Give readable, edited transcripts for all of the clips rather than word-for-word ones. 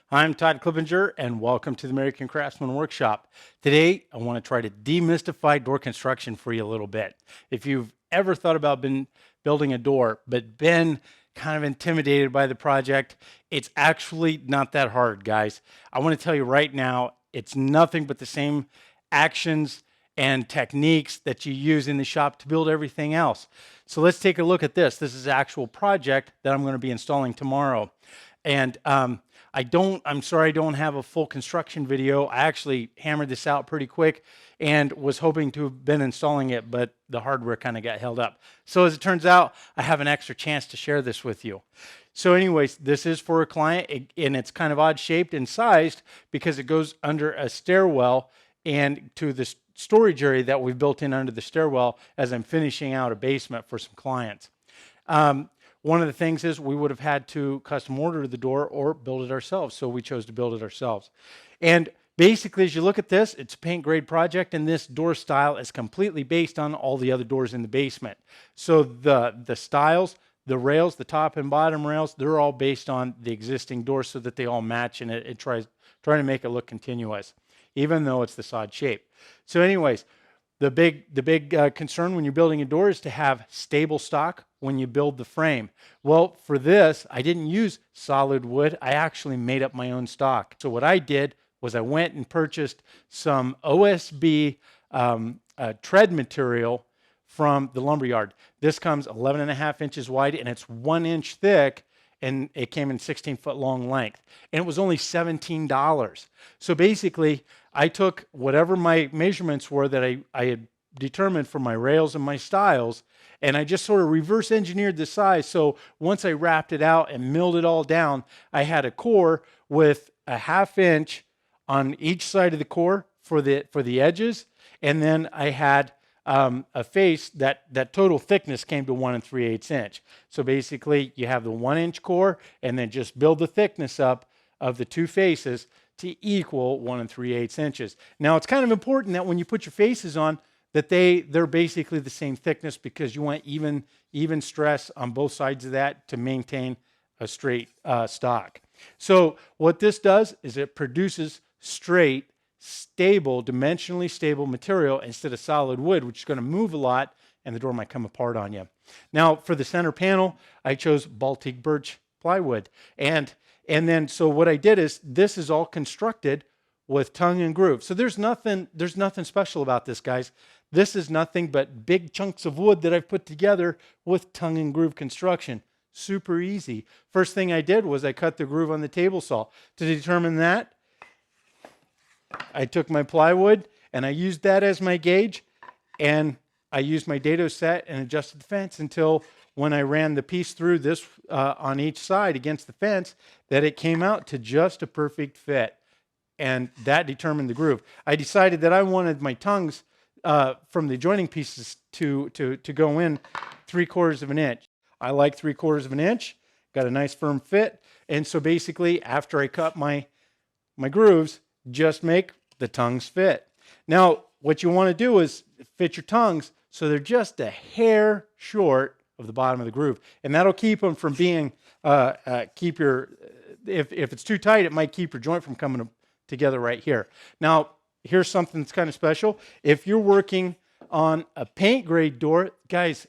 I'm Todd Clippinger, and welcome to the American Craftsman Workshop. Today, I want to try to demystify door construction for you a little bit. If you've ever thought about building a door, but been kind of intimidated by the project, it's actually not that hard, guys. I want to tell you right now, it's nothing but the same actions and techniques that you use in the shop to build everything else. So let's take a look at this. This is the actual project that I'm going to be installing tomorrow. And I'm sorry I don't have a full construction video. I actually hammered this out pretty quick and was hoping to have been installing it, but the hardware kind of got held up. So as it turns out, I have an extra chance to share this with you. So anyways, this is for a client, and it's kind of odd shaped and sized because it goes under a stairwell and to the storage area that we've built in under the stairwell as I'm finishing out a basement for some clients. One of the things is we would have had to custom order the door or build it ourselves. So we chose to build it ourselves. And basically, as you look at this, it's a paint grade project, and this door style is completely based on all the other doors in the basement. So the styles, the rails, the top and bottom rails, they're all based on the existing doors so that they all match, and it trying to make it look continuous, even though it's this odd shape. So anyways, the big concern when you're building a door is to have stable stock when you build the frame. Well, for this, I didn't use solid wood. I actually made up my own stock. So what I did was I went and purchased some OSB tread material from the lumberyard. This comes 11.5 inches wide, and it's 1 inch thick, and it came in 16-foot long length. And it was only $17. So basically, I took whatever my measurements were that I had determined for my rails and my stiles, and I just sort of reverse engineered the size. So once I wrapped it out and milled it all down, I had a core with a 1/2 inch on each side of the core for the edges, and then I had a face that total thickness came to 1 3/8 inch. So basically, you have the 1 inch core, and then just build the thickness up of the two faces to equal 1 3/8 inches. Now, it's kind of important that when you put your faces on, that they're basically the same thickness, because you want even stress on both sides of that to maintain a straight stock. So what this does is it produces straight, stable, dimensionally stable material instead of solid wood, which is going to move a lot and the door might come apart on you. Now, for the center panel, I chose Baltic birch plywood. And then, so what I did is, this is all constructed with tongue and groove. So there's nothing special about this, guys. This is nothing but big chunks of wood that I've put together with tongue and groove construction. Super easy. First thing I did was I cut the groove on the table saw. To determine that, I took my plywood and I used that as my gauge, and I used my dado set and adjusted the fence until when I ran the piece through this on each side against the fence, that it came out to just a perfect fit. And that determined the groove. I decided that I wanted my tongues from the joining pieces to go in 3/4 of an inch. I like 3/4 of an inch, got a nice firm fit. And so basically, after I cut my grooves, just make the tongues fit. Now, what you want to do is fit your tongues so they're just a hair short of the bottom of the groove. And that'll keep them from being, if it's too tight, it might keep your joint from coming together right here. Now, here's something that's kind of special. If you're working on a paint grade door, guys,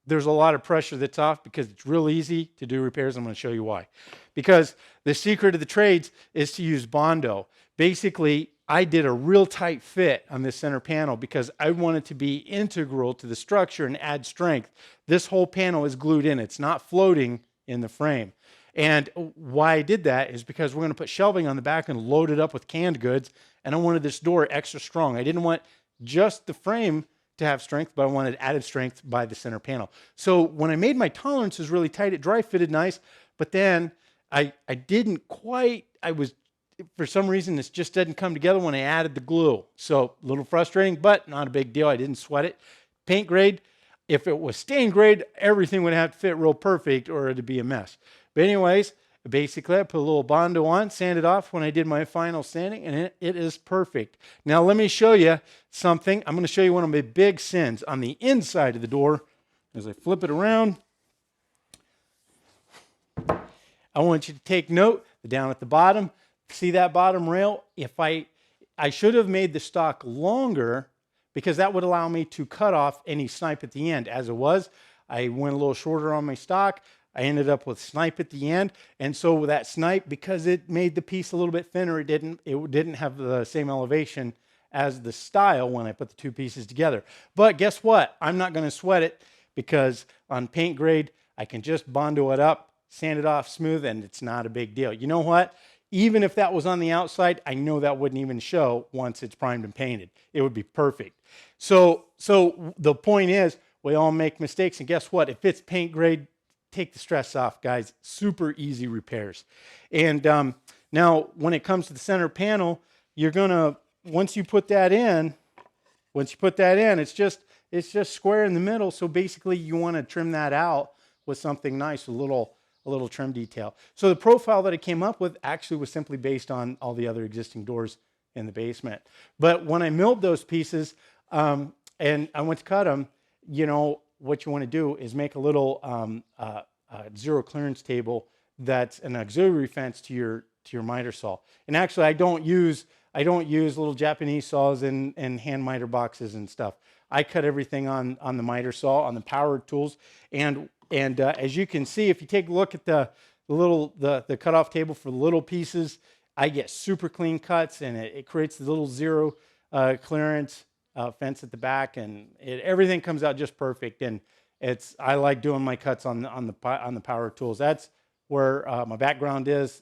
there's a lot of pressure that's off because it's real easy to do repairs. I'm going to show you why. Because the secret of the trades is to use Bondo. Basically, I did a real tight fit on this center panel because I want it to be integral to the structure and add strength. This whole panel is glued in. It's not floating in the frame. And why I did that is because we're going to put shelving on the back and load it up with canned goods. And I wanted this door extra strong. I didn't want just the frame to have strength, but I wanted added strength by the center panel. So when I made my tolerances really tight, it dry fitted nice. But then I didn't quite, for some reason, this just didn't come together when I added the glue. So a little frustrating, but not a big deal. I didn't sweat it. Paint grade, if it was stain grade, everything would have to fit real perfect or it'd be a mess. But anyways, basically I put a little Bondo on, sanded off when I did my final sanding, and it is perfect. Now let me show you something. I'm going to show you one of my big sins on the inside of the door. As I flip it around, I want you to take note down at the bottom. See that bottom rail? I should have made the stock longer because that would allow me to cut off any snipe at the end. As it was, I went a little shorter on my stock. I ended up with snipe at the end. And so with that snipe, because it made the piece a little bit thinner, it didn't have the same elevation as the style when I put the two pieces together. But guess what? I'm not going to sweat it because on paint grade, I can just Bondo it up, sand it off smooth, and it's not a big deal. You know what? Even if that was on the outside, I know that wouldn't even show once it's primed and painted. It would be perfect. So the point is, we all make mistakes, and guess what? If it's paint grade, take the stress off, guys. Super easy repairs. And now, when it comes to the center panel, you're gonna once you put that in, it's just square in the middle. So basically, you want to trim that out with something nice, a little trim detail. So the profile that I came up with actually was simply based on all the other existing doors in the basement. But when I milled those pieces and I went to cut them, you know, what you want to do is make a little zero clearance table that's an auxiliary fence to your miter saw. And actually, I don't use little Japanese saws and hand miter boxes and stuff. I cut everything on the miter saw, on the power tools. And as you can see, if you take a look at the cutoff table for the little pieces, I get super clean cuts, and it creates the little zero clearance fence at the back, and everything comes out just perfect. And I like doing my cuts on the power tools. That's where my background is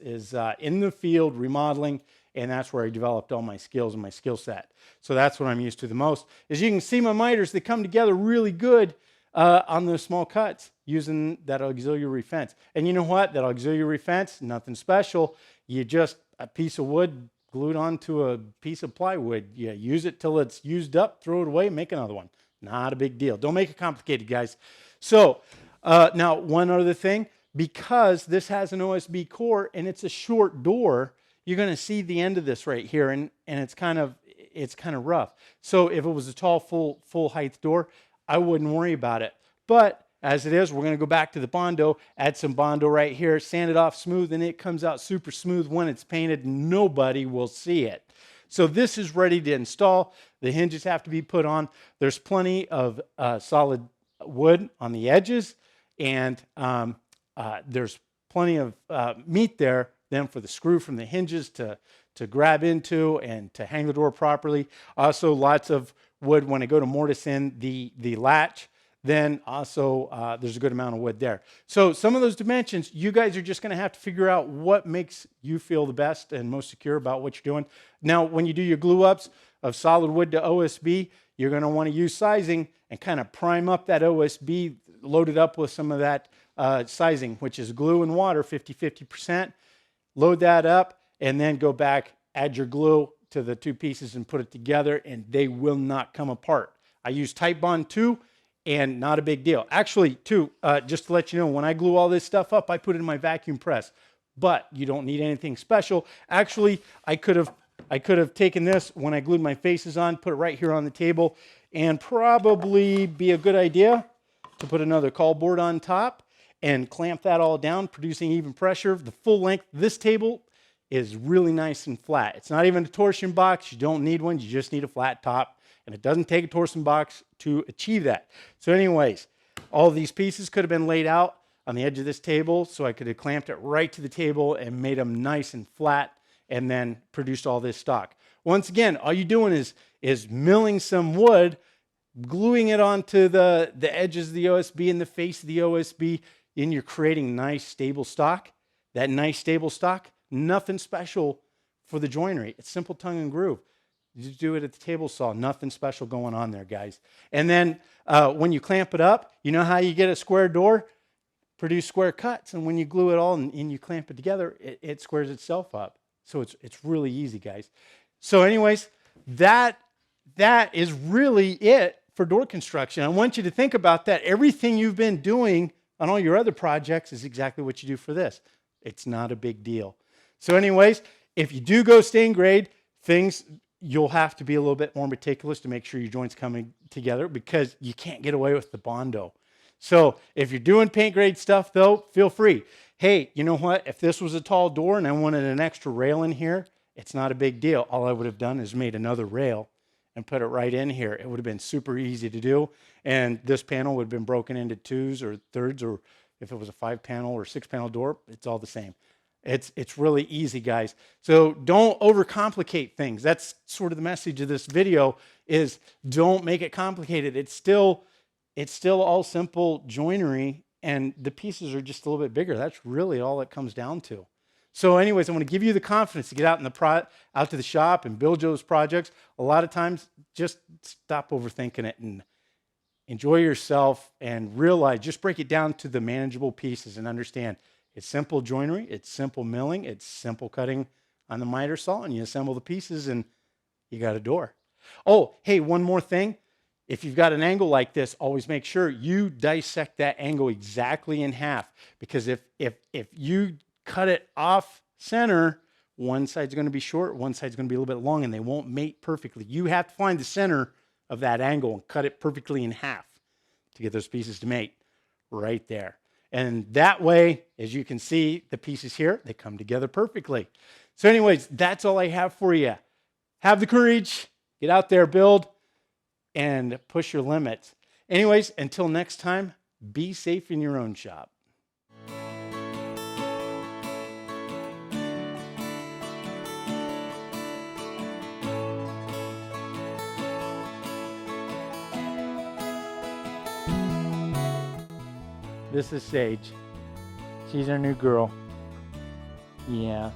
in the field remodeling, and that's where I developed all my skills and my skill set. So that's what I'm used to the most. As you can see, my miters, they come together really good on those small cuts using that auxiliary fence. And you know what? That auxiliary fence, nothing special. You just a piece of wood glued onto a piece of plywood. You use it till it's used up, throw it away, make another one. Not a big deal. Don't make it complicated, guys. So now one other thing, because this has an OSB core and it's a short door, you're going to see the end of this right here, and it's kind of rough. So if it was a tall, full height door, I wouldn't worry about it. But as it is, we're going to go back to the Bondo, add some Bondo right here, sand it off smooth, and it comes out super smooth when it's painted. Nobody will see it. So this is ready to install. The hinges have to be put on. There's plenty of solid wood on the edges, and there's plenty of meat there then for the screw from the hinges to grab into and to hang the door properly. Also, lots of wood when I go to mortise in the latch. Then also there's a good amount of wood there. So some of those dimensions, you guys are just going to have to figure out what makes you feel the best and most secure about what you're doing. Now, when you do your glue ups of solid wood to OSB, you're going to want to use sizing and kind of prime up that OSB, load it up with some of that sizing, which is glue and water, 50%. Load that up and then go back, add your glue to the two pieces and put it together, and they will not come apart. I use Type Bond 2. And not a big deal. Actually, too, just to let you know, when I glue all this stuff up, I put it in my vacuum press. But you don't need anything special. Actually, I could have taken this when I glued my faces on, put it right here on the table, and probably be a good idea to put another call board on top and clamp that all down, producing even pressure. The full length of this table is really nice and flat. It's not even a torsion box. You don't need one. You just need a flat top. And it doesn't take a torsion box to achieve that. So anyways, all these pieces could have been laid out on the edge of this table, so I could have clamped it right to the table and made them nice and flat, and then produced all this stock. Once again, all you're doing is milling some wood, gluing it onto the edges of the OSB and the face of the OSB, and you're creating nice stable stock. That nice stable stock, nothing special for the joinery. It's simple tongue and groove. You just do it at the table saw. Nothing special going on there, guys. And then when you clamp it up, you know how you get a square door? Produce square cuts. And when you glue it all and you clamp it together, it squares itself up. So it's really easy, guys. So anyways, that is really it for door construction. I want you to think about that. Everything you've been doing on all your other projects is exactly what you do for this. It's not a big deal. So anyways, if you do go stain grade, you'll have to be a little bit more meticulous to make sure your joints coming together, because you can't get away with the Bondo. So if you're doing paint grade stuff, though, feel free. Hey, you know what? If this was a tall door and I wanted an extra rail in here, it's not a big deal. All I would have done is made another rail and put it right in here. It would have been super easy to do. And this panel would have been broken into twos or thirds, or if it was a 5-panel or 6-panel door, it's all the same. It's really easy, guys. So don't overcomplicate things. That's sort of the message of this video, is don't make it complicated. It's still all simple joinery, and the pieces are just a little bit bigger. That's really all it comes down to. So anyways, I want to give you the confidence to get out in out to the shop and build those projects. A lot of times, just stop overthinking it and enjoy yourself, and realize, just break it down to the manageable pieces and understand it's simple joinery, it's simple milling, it's simple cutting on the miter saw, and you assemble the pieces and you got a door. Oh, hey, one more thing. If you've got an angle like this, always make sure you dissect that angle exactly in half, because if you cut it off center, one side's going to be short, one side's going to be a little bit long, and they won't mate perfectly. You have to find the center of that angle and cut it perfectly in half to get those pieces to mate right there. And that way, as you can see, the pieces here, they come together perfectly. So anyways, that's all I have for you. Have the courage, get out there, build, and push your limits. Anyways, until next time, be safe in your own shop. This is Sage. She's our new girl. Yeah.